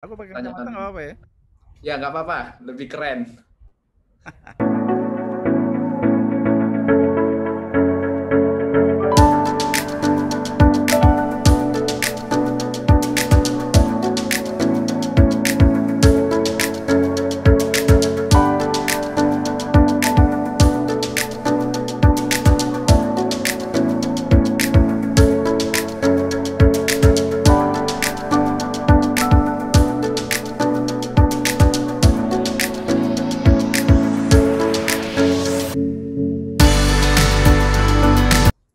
Aku pakai kacamata Pertanyaan nggak apa-apa ya? ya nggak apa-apa, lebih keren.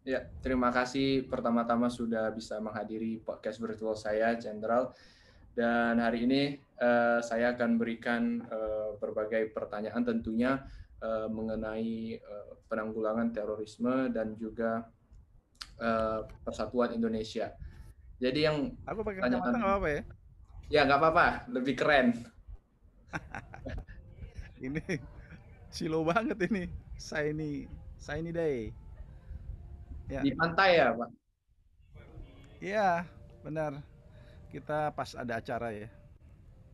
Ya, terima kasih pertama-tama sudah bisa menghadiri podcast virtual saya, Jenderal. Dan hari ini saya akan berikan berbagai pertanyaan tentunya mengenai penanggulangan terorisme dan juga persatuan Indonesia. Jadi yang Aku pakai kacamata nggak pertanyaan, apa-apa ya? ya nggak apa-apa, lebih keren. Ini silo banget ini. Shiny day. Ya, Di pantai ya, Pak? iya, benar. Kita pas ada acara ya.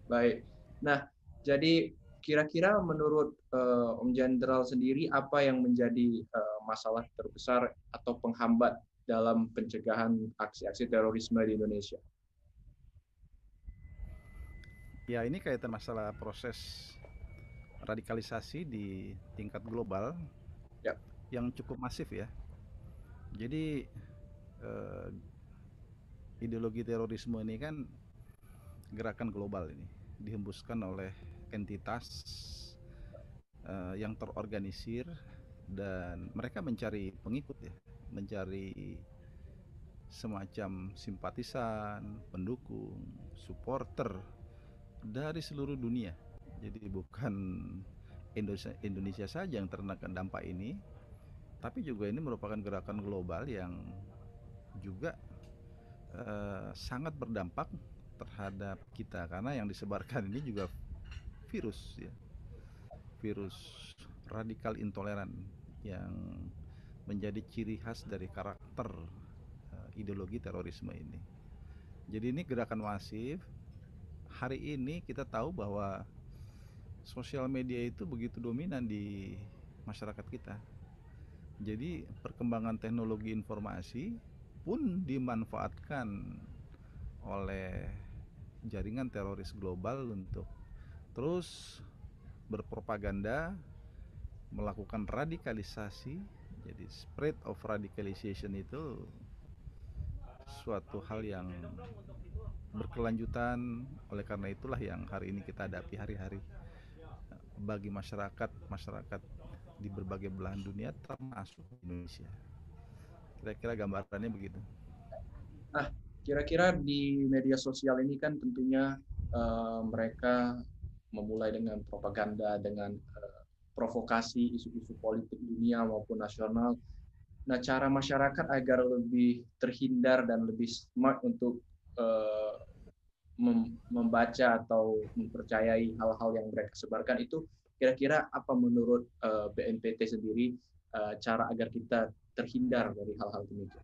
Baik. Nah, jadi kira-kira menurut Om Jenderal sendiri apa yang menjadi masalah terbesar atau penghambat dalam pencegahan aksi-aksi terorisme di Indonesia? Ya, ini kaitan masalah proses radikalisasi di tingkat global Ya, yang cukup masif ya. Jadi eh, ideologi terorisme ini kan gerakan global ini dihembuskan oleh entitas yang terorganisir dan mereka mencari pengikut ya, mencari semacam simpatisan, pendukung, supporter dari seluruh dunia. Jadi bukan Indonesia saja yang terkena dampak ini, tapi juga ini merupakan gerakan global yang juga sangat berdampak terhadap kita karena yang disebarkan ini juga virus ya, virus radikal intoleran yang menjadi ciri khas dari karakter ideologi terorisme ini. Jadi ini gerakan masif. Hari ini kita tahu bahwa sosial media itu begitu dominan di masyarakat kita. Jadi perkembangan teknologi informasi pun dimanfaatkan oleh jaringan teroris global untuk terus berpropaganda, melakukan radikalisasi. Jadi spread of radicalization itu suatu hal yang berkelanjutan. Oleh karena itulah yang hari ini kita hadapi hari-hari bagi masyarakat di berbagai belahan dunia termasuk Indonesia. Kira-kira gambarannya begitu. nah kira-kira di media sosial ini kan tentunya mereka memulai dengan propaganda, dengan provokasi isu-isu politik dunia maupun nasional. Nah, cara masyarakat agar lebih terhindar dan lebih smart untuk eh, membaca atau mempercayai hal-hal yang mereka sebarkan itu kira-kira apa menurut BNPT sendiri cara agar kita terhindar dari hal-hal demikian?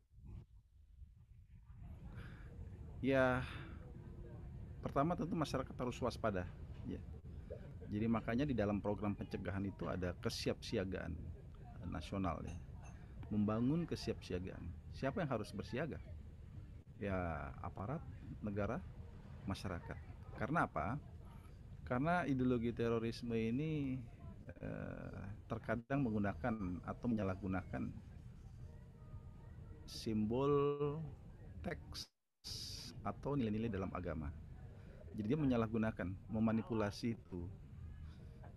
Ya, pertama tentu masyarakat harus waspada. Ya. Jadi makanya di dalam program pencegahan itu ada kesiapsiagaan nasional ya. Membangun kesiapsiagaan. Siapa yang harus bersiaga? Ya, aparat negara, masyarakat. Karena apa? Karena ideologi terorisme ini terkadang menggunakan atau menyalahgunakan simbol, teks atau nilai-nilai dalam agama. Jadi dia menyalahgunakan, memanipulasi itu.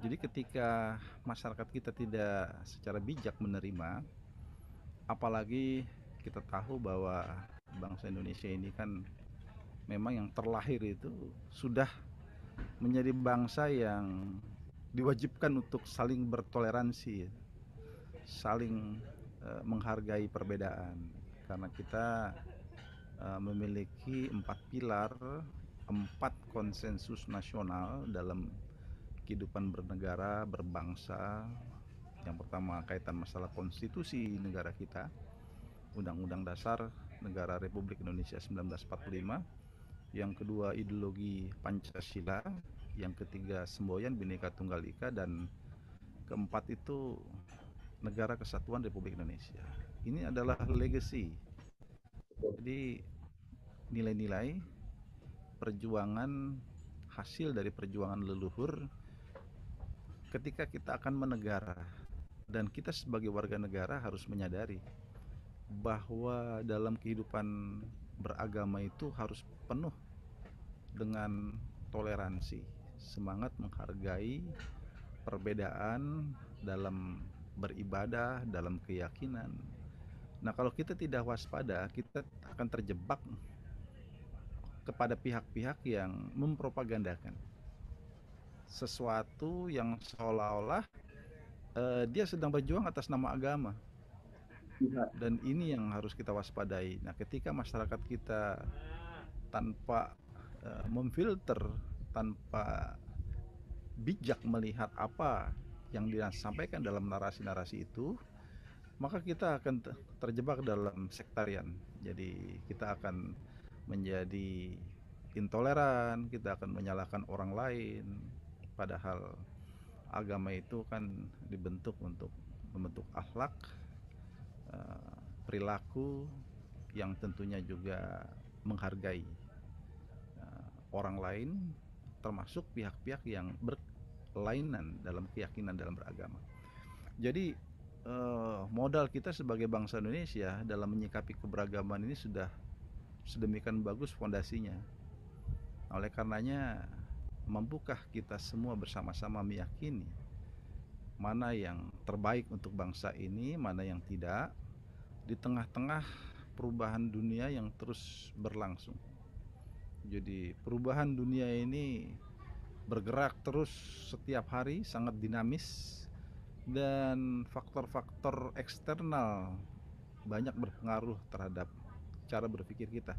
Jadi ketika masyarakat kita tidak secara bijak menerima, apalagi kita tahu bahwa bangsa Indonesia ini kan memang yang terlahir itu sudah menjadi bangsa yang diwajibkan untuk saling bertoleransi, saling menghargai perbedaan. Karena kita memiliki 4 pilar, 4 konsensus nasional dalam kehidupan bernegara, berbangsa. Yang pertama kaitan masalah konstitusi negara kita, Undang-Undang Dasar Negara Republik Indonesia 1945. yang kedua ideologi Pancasila, yang ketiga semboyan Bhinneka Tunggal Ika, dan keempat itu Negara Kesatuan Republik Indonesia. Ini adalah legacy. Jadi nilai-nilai perjuangan, hasil dari perjuangan leluhur ketika kita akan menegara. Dan kita sebagai warga negara harus menyadari bahwa dalam kehidupan beragama itu harus penuh dengan toleransi, semangat menghargai perbedaan dalam beribadah, dalam keyakinan. Nah, kalau kita tidak waspada, kita akan terjebak kepada pihak-pihak yang mempropagandakan sesuatu yang seolah-olah dia sedang berjuang atas nama agama. Dan ini yang harus kita waspadai. Nah, ketika masyarakat kita tanpa memfilter, tanpa bijak melihat apa yang disampaikan dalam narasi-narasi itu, maka kita akan terjebak dalam sektarian. Jadi kita akan menjadi intoleran, kita akan menyalahkan orang lain, padahal agama itu kan dibentuk untuk membentuk akhlak, perilaku yang tentunya juga menghargai orang lain, termasuk pihak-pihak yang berlainan dalam keyakinan dalam beragama. Jadi modal kita sebagai bangsa Indonesia dalam menyikapi keberagaman ini sudah sedemikian bagus fondasinya. Oleh karenanya, mampukah kita semua bersama-sama meyakini mana yang terbaik untuk bangsa ini, mana yang tidak, di tengah-tengah perubahan dunia yang terus berlangsung. Jadi perubahan dunia ini bergerak terus setiap hari, sangat dinamis, dan faktor-faktor eksternal banyak berpengaruh terhadap cara berpikir kita.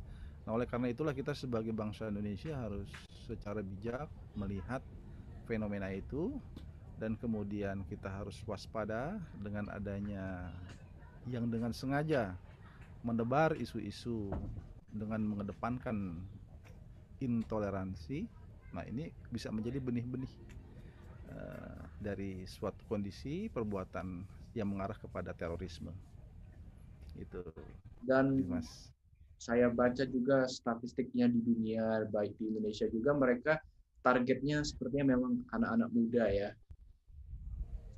Nah, oleh karena itulah kita sebagai bangsa Indonesia harus secara bijak melihat fenomena itu, dan kemudian kita harus waspada dengan adanya yang dengan sengaja menebar isu-isu dengan mengedepankan intoleransi. Nah, ini bisa menjadi benih-benih dari suatu kondisi perbuatan yang mengarah kepada terorisme. Itu. Dan Mas, saya baca juga statistiknya di dunia, baik di Indonesia juga, mereka targetnya sepertinya memang anak-anak muda ya.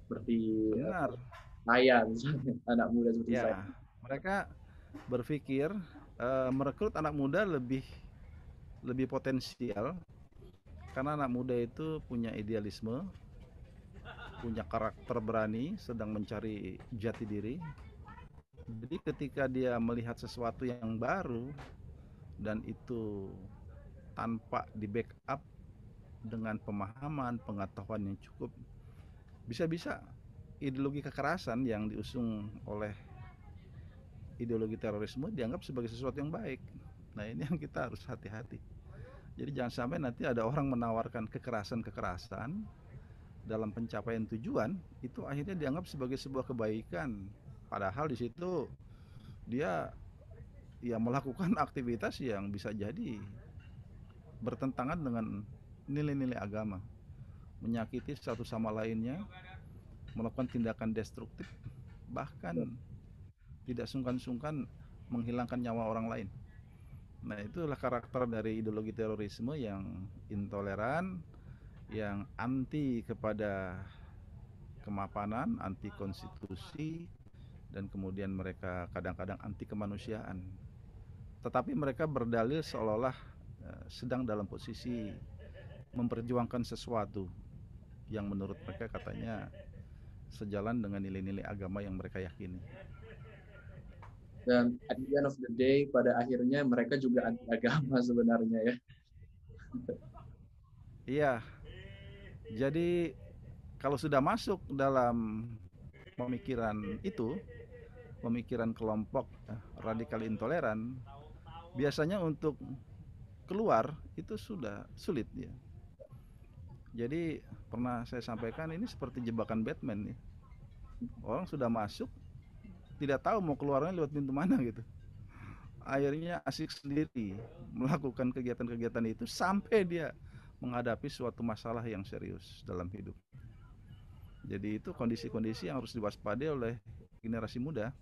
Seperti benar. saya misalnya, anak muda seperti saya. Ya, mereka berpikir merekrut anak muda lebih potensial karena anak muda itu punya idealisme, punya karakter berani, sedang mencari jati diri. Jadi ketika dia melihat sesuatu yang baru dan itu tanpa di backup dengan pemahaman, pengetahuan yang cukup, bisa-bisa ideologi kekerasan yang diusung oleh ideologi terorisme dianggap sebagai sesuatu yang baik. Nah, ini yang kita harus hati-hati. Jadi jangan sampai nanti ada orang menawarkan kekerasan-kekerasan dalam pencapaian tujuan, itu akhirnya dianggap sebagai sebuah kebaikan. Padahal di situ dia ya melakukan aktivitas yang bisa jadi bertentangan dengan nilai-nilai agama, menyakiti satu sama lainnya, melakukan tindakan destruktif, bahkan tidak sungkan-sungkan menghilangkan nyawa orang lain. Nah, itulah karakter dari ideologi terorisme yang intoleran, yang anti kepada kemapanan, anti konstitusi, dan kemudian mereka kadang-kadang anti kemanusiaan. Tetapi mereka berdalil seolah-olah sedang dalam posisi memperjuangkan sesuatu yang menurut mereka katanya sejalan dengan nilai-nilai agama yang mereka yakini. Dan at the end of the day, pada akhirnya mereka juga anti agama sebenarnya ya. Iya, jadi kalau sudah masuk dalam pemikiran itu, pemikiran kelompok radikal intoleran, biasanya untuk keluar itu sudah sulit ya. Jadi pernah saya sampaikan ini seperti jebakan Batman nih. Orang sudah masuk, tidak tahu mau keluarnya lewat pintu mana gitu. akhirnya asik sendiri melakukan kegiatan-kegiatan itu sampai dia menghadapi suatu masalah yang serius dalam hidup. Jadi itu kondisi-kondisi yang harus diwaspadai oleh generasi muda,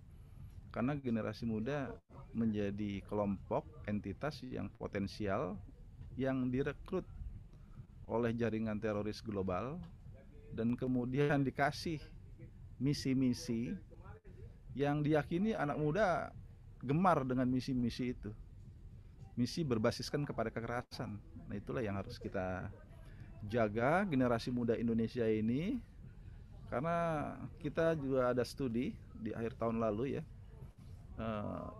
karena generasi muda menjadi kelompok entitas yang potensial yang direkrut oleh jaringan teroris global dan kemudian dikasih misi-misi yang diyakini anak muda gemar dengan misi-misi itu. Misi berbasiskan kepada kekerasan. Nah, itulah yang harus kita jaga generasi muda Indonesia ini, karena kita juga ada studi di akhir tahun lalu ya.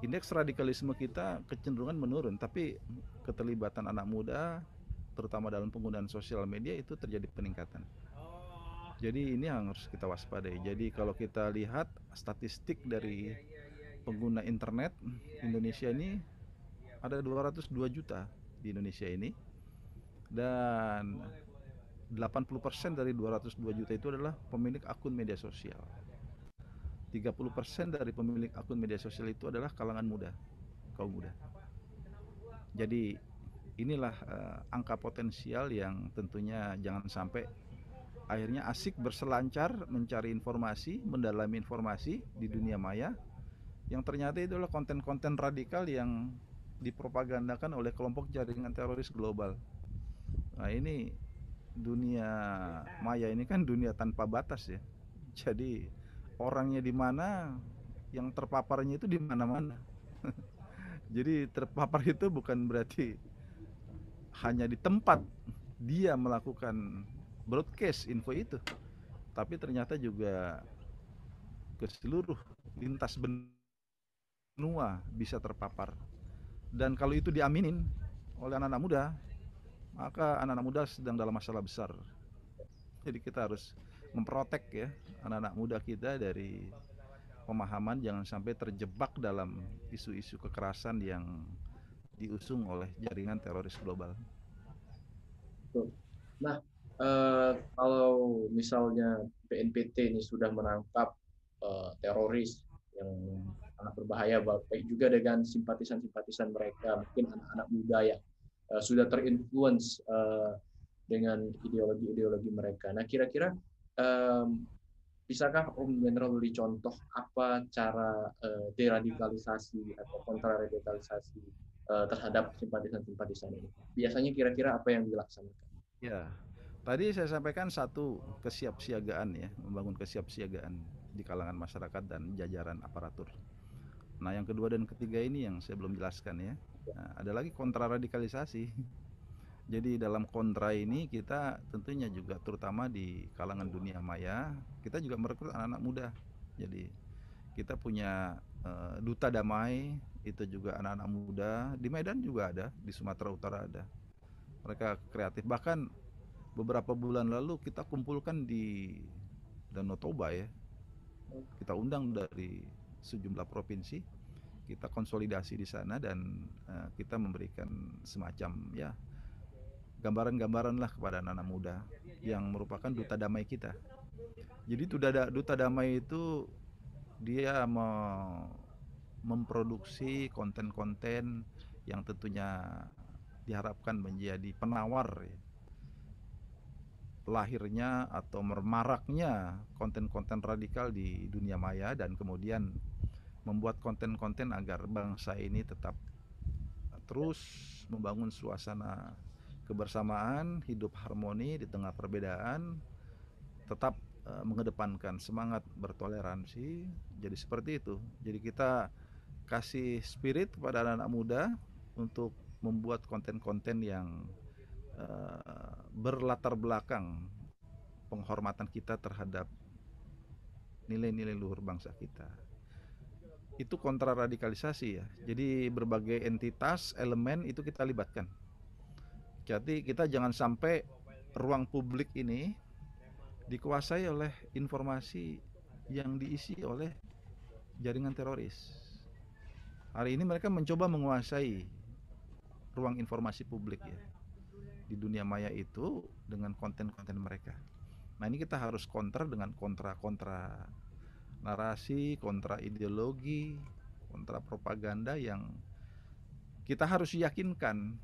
Indeks radikalisme kita kecenderungan menurun, tapi keterlibatan anak muda terutama dalam penggunaan sosial media itu terjadi peningkatan. Jadi ini yang harus kita waspadai. Jadi kalau kita lihat statistik dari pengguna internet Indonesia ini, ada 202 juta di Indonesia ini, dan 80% dari 202 juta itu adalah pemilik akun media sosial. 30% dari pemilik akun media sosial itu adalah kalangan muda, kaum muda. Jadi inilah angka potensial yang tentunya jangan sampai akhirnya asik berselancar mencari informasi, mendalami informasi di dunia maya, yang ternyata itu adalah konten-konten radikal yang dipropagandakan oleh kelompok jaringan teroris global. Nah, ini dunia maya ini kan dunia tanpa batas ya. Jadi orangnya di mana, yang terpaparnya itu di mana-mana. Jadi terpapar itu bukan berarti hanya di tempat dia melakukan broadcast info itu, tapi ternyata juga ke seluruh lintas benua bisa terpapar. Dan kalau itu diaminin oleh anak-anak muda, maka anak-anak muda sedang dalam masalah besar. Jadi kita harus memprotek ya anak-anak muda kita dari pemahaman jangan sampai terjebak dalam isu-isu kekerasan yang diusung oleh jaringan teroris global. Nah, kalau misalnya BNPT ini sudah menangkap teroris yang sangat berbahaya, baik juga dengan simpatisan-simpatisan mereka, mungkin anak-anak muda yang sudah terinfluence dengan ideologi-ideologi mereka. Nah, kira-kira bisakah Om General beri contoh apa cara deradikalisasi atau kontraradikalisasi terhadap simpatisan-simpatisan ini? Biasanya kira-kira apa yang dilaksanakan? Ya, tadi saya sampaikan satu, kesiapsiagaan ya, membangun kesiapsiagaan di kalangan masyarakat dan jajaran aparatur. Nah, yang kedua dan ketiga ini yang saya belum jelaskan ya. Nah, ada lagi kontraradikalisasi. Jadi dalam kontra ini kita tentunya juga terutama di kalangan dunia maya, kita juga merekrut anak-anak muda. Jadi kita punya duta damai, itu juga anak-anak muda. Di Medan juga ada, di Sumatera Utara ada. Mereka kreatif. Bahkan beberapa bulan lalu kita kumpulkan di Danau Toba ya. Kita undang dari sejumlah provinsi, kita konsolidasi di sana dan kita memberikan semacam ya gambaran-gambaran lah kepada anak-anak muda yang merupakan duta damai kita. Jadi duta damai itu dia memproduksi konten-konten yang tentunya diharapkan menjadi penawar ya, lahirnya atau maraknya konten-konten radikal di dunia maya, dan kemudian membuat konten-konten agar bangsa ini tetap terus membangun suasana kebersamaan, hidup harmoni di tengah perbedaan, tetap mengedepankan semangat bertoleransi. Jadi seperti itu. Jadi kita kasih spirit kepada anak-anak muda untuk membuat konten-konten yang berlatar belakang penghormatan kita terhadap nilai-nilai luhur bangsa kita. Itu kontraradikalisasi ya. Jadi berbagai entitas, elemen itu kita libatkan. Jadi kita jangan sampai ruang publik ini dikuasai oleh informasi yang diisi oleh jaringan teroris. Hari ini mereka mencoba menguasai ruang informasi publik ya di dunia maya itu dengan konten-konten mereka. Nah, ini kita harus kontra dengan kontra narasi, kontra ideologi, kontra propaganda yang Kita harus yakinkan